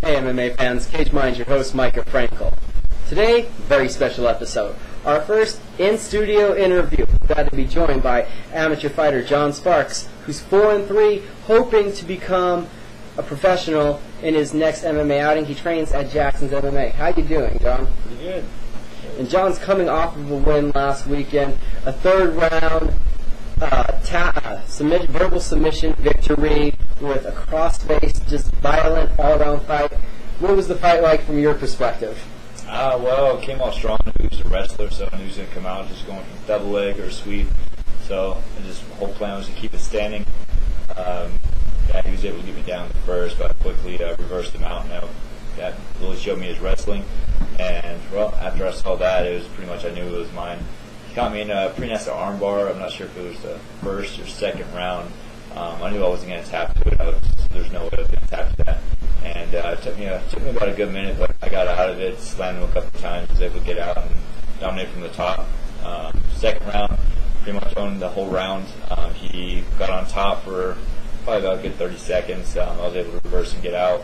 Hey MMA fans, Cage Mind, your host Micah Frankel. Today, very special episode. Our first in-studio interview. Glad to be joined by amateur fighter Jon Spars, who's 4-3, hoping to become a professional in his next MMA outing. He trains at Jackson's MMA. How you doing, Jon? Pretty good. And Jon's coming off of a win last weekend, a third-round verbal submission victory with a cross-face, just violent, all-around fight. What was the fight like from your perspective? Well, it came off strong. He was a wrestler, so I knew he was going to come out just going from double leg or sweep. So the whole plan was to keep it standing. He was able to get me down at first, but I quickly reversed him out. Now that really showed me his wrestling. And, well, after I saw that, it was pretty much I knew it was mine. He caught me in a pretty nasty arm bar. I'm not sure if it was the first or second round. I knew I wasn't going to tap to it. There's no way I was going to tap to that. And it took me about a good minute, but I got out of it, slammed him a couple of times, was able to get out and dominate from the top. Second round, pretty much owned the whole round. He got on top for probably about a good 30 seconds. I was able to reverse and get out.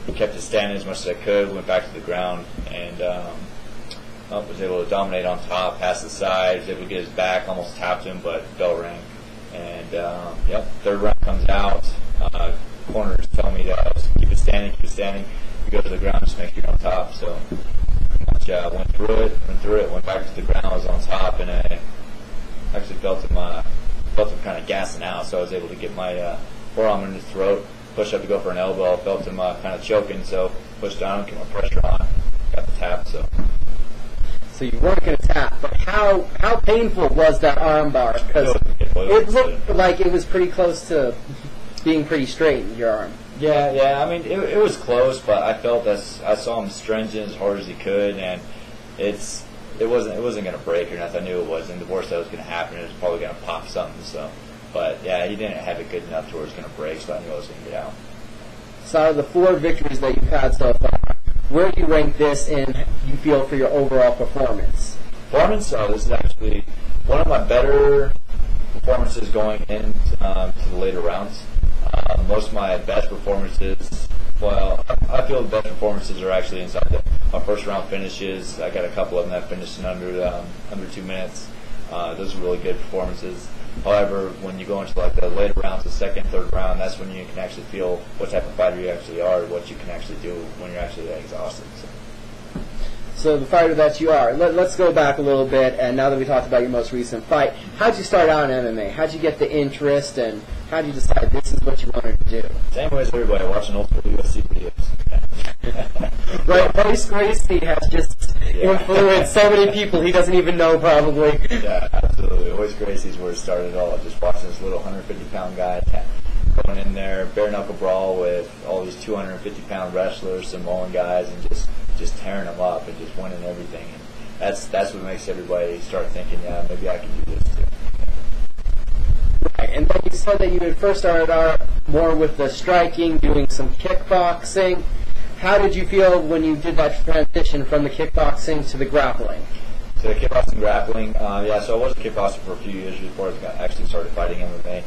He kept it standing as much as I could, went back to the ground, and was able to dominate on top, pass the side, was able to get his back, almost tapped him, but bell rang. And, third round comes out. Corners tell me to keep it standing, You go to the ground, just make sure you're on top. So went through it, went back to the ground, I was on top, and I actually felt him kind of gassing out, so I was able to get my forearm in his throat, push up to go for an elbow, felt him kind of choking, so pushed down, kept my pressure on, got the tap, So you weren't going to tap, but how painful was that arm bar? Because it looked like it was pretty close to being pretty straight in your arm. Yeah. I mean, it was close, but I felt that I saw him stringent as hard as he could, and it wasn't going to break or nothing. I knew it wasn't. The worst that was going to happen, it was probably going to pop something. So, but yeah, he didn't have it good enough to where it was going to break, so I knew I was going to get out. So out of the 4 victories that you've had so far, where do you rank this in, you feel, for your overall performance? This is actually one of my better performances going into the later rounds. Most of my best performances, I feel the best performances are actually inside my first round finishes. I got a couple of them that finished in under 2 minutes. Those are really good performances. However, when you go into like the later rounds, the second, third round, that's when you can actually feel what type of fighter you actually are, what you can actually do when you're actually exhausted. So the fighter that you are, let's go back a little bit, and now that we talked about your most recent fight, how'd you start out in MMA? How'd you get the interest, and how'd you decide this is what you wanted to do? Same way as everybody, watching old school UFC videos. Right, Royce Gracie has just influenced so many people he doesn't even know, probably. Yeah, absolutely. Royce Gracie's where it started it all. Just watching this little 150-pound guy going in there, bare-knuckle brawl with all these 250-pound wrestlers, Samoan guys, and just tearing them up and just winning everything. And that's what makes everybody start thinking, yeah, maybe I can do this too. Right, and then you said that you had first started out more with the striking, doing some kickboxing. How did you feel when you did that transition from the kickboxing to the grappling? To the kickboxing grappling, so I was a kickboxer for a few years before I actually started fighting MMA.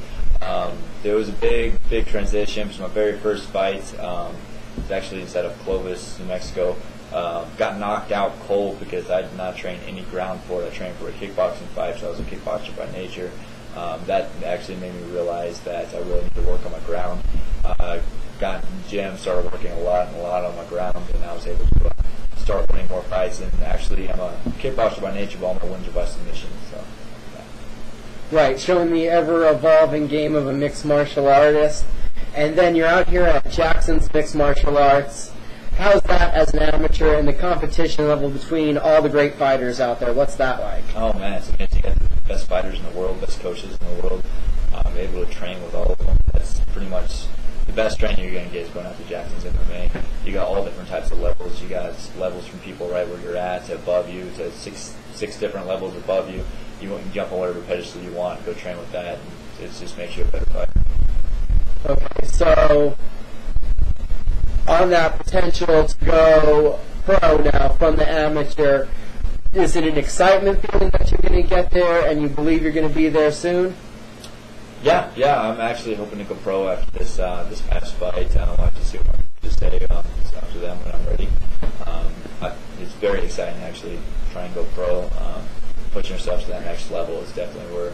There was a big transition. It was my very first fight. It was actually inside of Clovis, New Mexico. Got knocked out cold because I did not train any ground for it. I trained for a kickboxing fight, so I was a kickboxer by nature. That actually made me realize that I really need to work on my ground. Got in the gym, started working a lot on my ground, and I was able to start winning more fights. And actually, I'm a kickboxer by nature, but all my wins are by submission. So, yeah. Right, showing the ever-evolving game of a mixed martial artist. And then you're out here at Jackson's Mixed Martial Arts. How's that as an amateur and the competition level between all the great fighters out there? What's that like? Oh, man, it's amazing. You got the best fighters in the world, best coaches in the world. I'm able to train with all of them. That's pretty much the best training you're going to get is going out to Jackson's MMA. You got all different types of levels. You got levels from people right where you're at to above you to six different levels above you. You can jump on whatever pedestal you want and go train with that. And it just makes you a better fighter. Okay, so on that potential to go pro now from the amateur, is it an excitement feeling that you're going to get there and you believe you're going to be there soon? Yeah, I'm actually hoping to go pro after this past fight. I'll have to see what my just say it's up to them when I'm ready. It's very exciting actually. Try and go pro. Pushing yourself to that next level is definitely where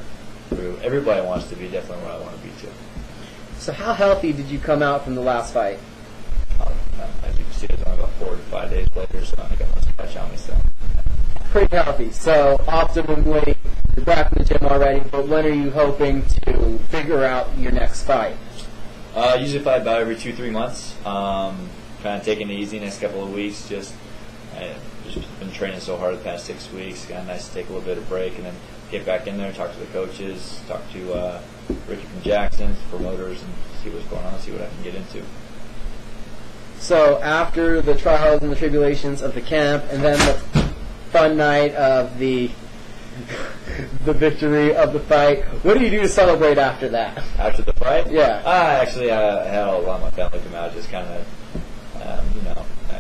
everybody wants to be. Definitely where I want to be too. So how healthy did you come out from the last fight? As you can see, it's only about 4 to 5 days later, so I got one scratch on me. So Pretty healthy. So optimally, you're back in the gym already. But when are you hoping to figure out your next fight? Usually fight about every 2-3 months. Kind of taking it easy next couple of weeks. Just been training so hard the past 6 weeks. Kind of nice to take a little bit of break and then get back in there, talk to the coaches, talk to Ricky from Jackson, promoters, and see what's going on, see what I can get into. So after the trials and the tribulations of the camp, and then the fun night of the victory of the fight, what do you do to celebrate after that? After the fight? Yeah. Actually, I had a lot of my family come out, just kind of,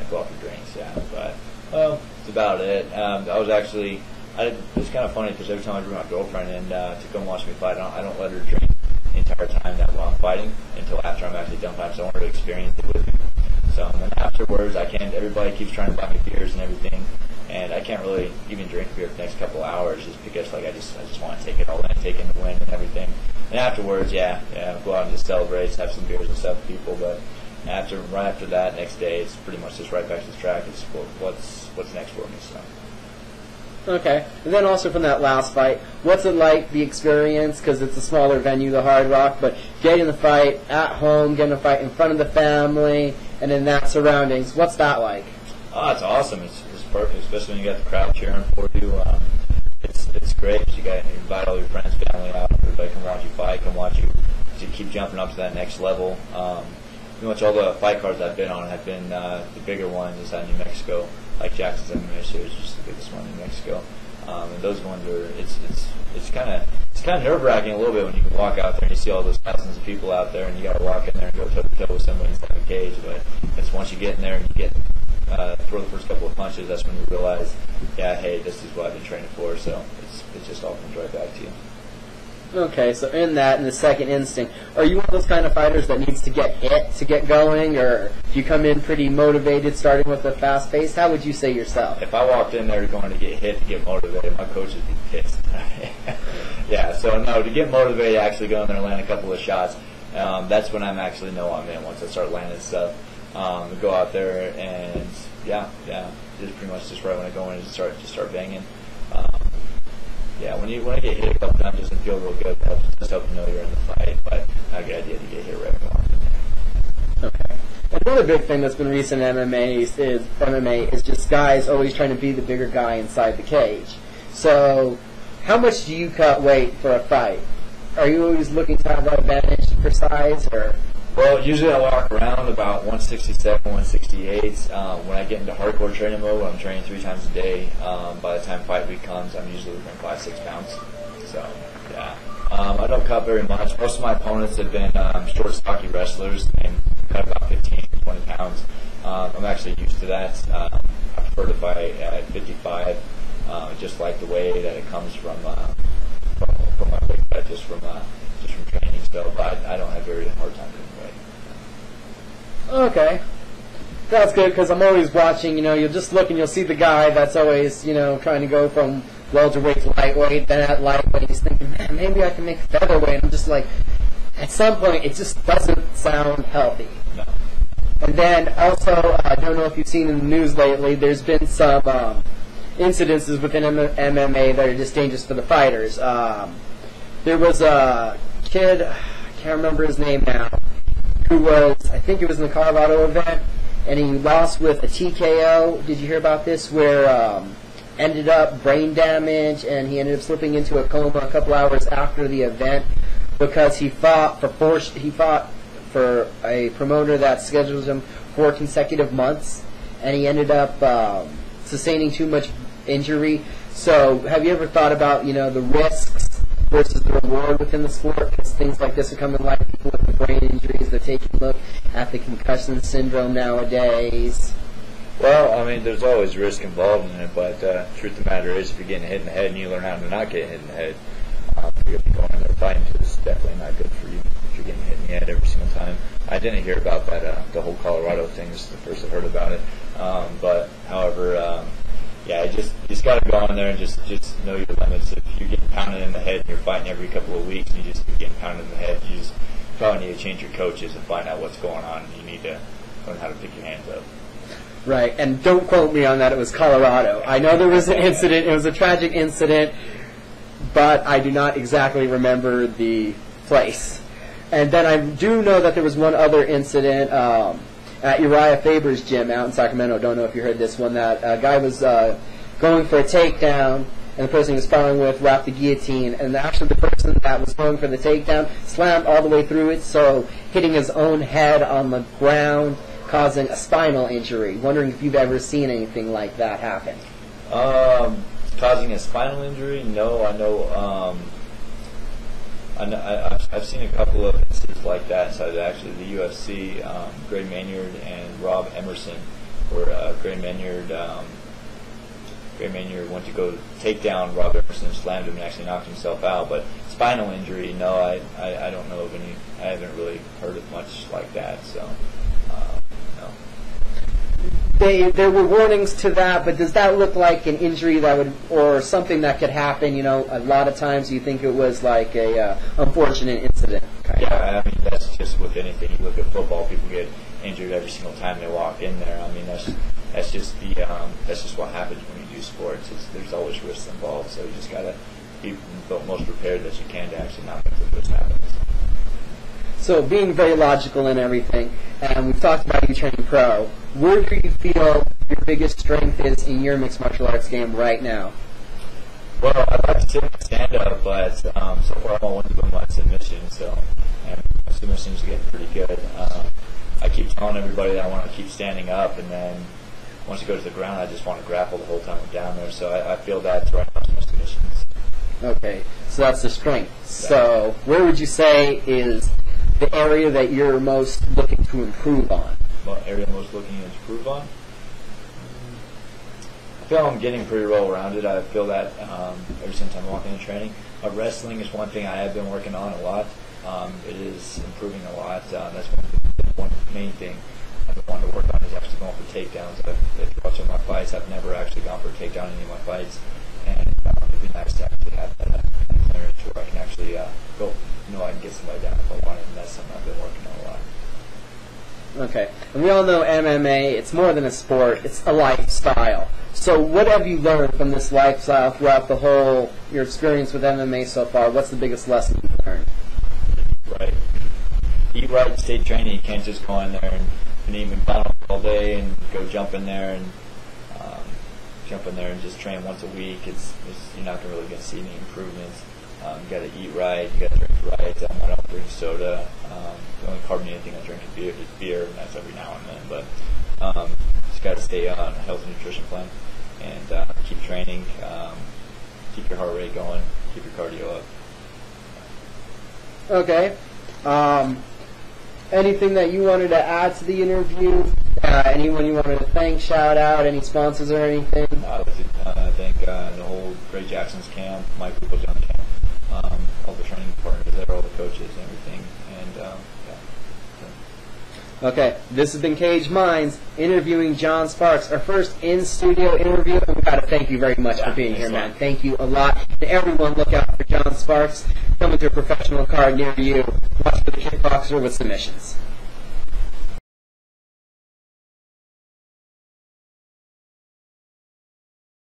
go out for drinks, yeah. But, that's about it. It was kind of funny because every time I bring my girlfriend in to come watch me fight, I don't let her drink the entire time that while I'm fighting until after I'm actually done fighting, so I want her to experience it with me. So and then afterwards, everybody keeps trying to buy me beers and everything, and I can't really even drink beer for the next couple of hours just because I just want to take it all in, take in the win and everything. And afterwards, go out and just celebrate, have some beers and stuff with people. But right after that, next day, it's pretty much just right back to the track. It's what's next for me. So. Okay. And then also from that last fight, what's it like, the experience, because it's a smaller venue, the Hard Rock, but getting the fight at home, getting a fight in front of the family, and in that surroundings, what's that like? Oh, it's awesome. It's perfect, especially when you got the crowd cheering for you. It's great. You invite all your friends, family out. Everybody can watch you fight, can watch you to keep jumping up to that next level. Pretty much all the fight cards I've been on have been the bigger ones inside New Mexico, like Jackson's MMA series, just the biggest one in New Mexico. And those ones are it's kind of nerve-wracking a little bit when you can walk out there and you see all those thousands of people out there and you got to walk in there and go toe-to-toe with somebody inside the cage. But it's once you get in there and you throw the first couple of punches, that's when you realize, hey, this is what I've been training for. So it just all comes right back to you. Okay, so in the second instinct, are you one of those kind of fighters that needs to get hit to get going, or do you come in pretty motivated, starting with a fast pace? How would you say yourself? If I walked in there going to get hit to get motivated, my coach would be pissed. So no, to get motivated, actually go in there and land a couple of shots, that's when I'm actually know I'm in. Once I start landing stuff, go out there and just pretty much just right when I go in and start banging. When I get hit a couple times, it doesn't feel real good. It just helps you know you're in the fight, but not a good idea to get hit right when you're Okay. Another big thing that's been recent in MMA is just guys always trying to be the bigger guy inside the cage. So, how much do you cut weight for a fight? Are you always looking to have that advantage for size, or? Well, usually I walk around about 167, 168. When I get into hardcore training mode, when I'm training 3 times a day, by the time fight week comes, I'm usually looking 5-6 pounds. So, I don't cut very much. Most of my opponents have been short, stocky wrestlers and cut about 15, 20 pounds. I'm actually used to that. I prefer to fight at 55, just like the way that it comes from my weight cut, just from training. So, but I don't have very hard time doing weight. Okay. That's good, because I'm always watching, you'll just look and you'll see the guy that's always, trying to go from welterweight to lightweight, then at lightweight, he's thinking, man, maybe I can make featherweight. I'm just like, at some point, it just doesn't sound healthy. No. And then also, I don't know if you've seen in the news lately, there's been some incidences within MMA that are just dangerous for the fighters. There was a kid, I can't remember his name now, who was, I think it was in the Colorado event, and he lost with a TKO. Did you hear about this? Where ended up brain damage, and he ended up slipping into a coma a couple hours after the event because he fought for a promoter that scheduled him 4 consecutive months, and he ended up sustaining too much injury. So, have you ever thought about the risks versus the reward within the sport? Because things like this are coming like people with the brain injuries. They're taking a look at the concussion syndrome nowadays. Well, I mean, there's always risk involved in it, but truth of the matter is, if you're getting hit in the head and you learn how to not get hit in the head, you're going in there fighting, because it's definitely not good for you if you're getting hit in the head every single time. I didn't hear about that. The whole Colorado thing is the first I've heard about it. But however, yeah, you just got to go in there and just know your limits. If you're getting pounded in the head and you're fighting every couple of weeks and you just keep getting pounded in the head, you just probably need to change your coaches and find out what's going on. You need to learn how to pick your hands up. Right, and don't quote me on that. It was Colorado. I know there was an incident. It was a tragic incident, but I do not exactly remember the place. And then I do know that there was one other incident at Uriah Faber's gym out in Sacramento. Don't know if you heard this one. That a guy was going for a takedown, and the person he was sparring with wrapped the guillotine, and actually the person that was going for the takedown slammed all the way through it, so hitting his own head on the ground, causing a spinal injury. Wondering if you've ever seen anything like that happen. Causing a spinal injury? No, I know. I've seen a couple of instances like that inside actually the UFC. Gray Maynard and Rob Emerson, where Gray Maynard went to go take down Rob Emerson, slammed him, and actually knocked himself out. But spinal injury, no, I don't know of any. I haven't really heard of much like that. So, no. There were warnings to that, but does that look like an injury that would, or something that could happen? You know, a lot of times you think it was like a unfortunate incident. Yeah, I mean that's just with anything. You look at football; people get injured every single time they walk in there. I mean that's just what happens when you do sports. There's always risks involved, so you just gotta be the most prepared that you can to actually not make the risk happen. So being very logical in everything, and we've talked about you training pro, where do you feel your biggest strength is in your mixed martial arts game right now? Well, I'd like to say stand-up, but so far I'm on one of my submissions, and my submissions are getting pretty good. I keep telling everybody that I want to keep standing up, and then once you go to the ground, I just want to grapple the whole time I'm down there, so I feel that's right on my submissions. Okay, so that's the strength. So where would you say is the area that you're most looking to improve on? What area I'm most looking to improve on? I feel I'm getting pretty well rounded. I feel that ever since I'm walking in training. Wrestling is one thing I have been working on a lot. It is improving a lot. That's one main thing I've been wanting to work on is actually going for takedowns. If you watch my fights, I've never actually gone for a takedown in any of my fights, and it'd be nice to actually have that clearance where I can actually go. I can get somebody down if I want it, and that's something I've been working on a lot. Okay, and we all know MMA, it's more than a sport, it's a lifestyle. So what have you learned from this lifestyle throughout your experience with MMA so far? What's the biggest lesson you've learned? Right. Eat right, stay training. You can't just go in there and eat McDonald's all day and go jump in there and just train once a week. You're not really going to see any improvements. You got to eat right. You got to drink right. I don't drink soda. The only carbonated thing I drink is beer, and that's every now and then. But just got to stay on a healthy nutrition plan and keep training. Keep your heart rate going. Keep your cardio up. Okay. Anything that you wanted to add to the interview? Anyone you wanted to thank, shout out, any sponsors or anything? I thank the whole Greg Jackson's camp, Mike Winkeljohn camp, all the training partners there, all the coaches and everything. And yeah. Okay, this has been Cage Minds interviewing Jon Sparks, our first in-studio interview, and we've got to thank you very much for being here, man. Thank you a lot. And everyone, look out for Jon Sparks coming to a professional card near you. Watch for the kickboxer with submissions.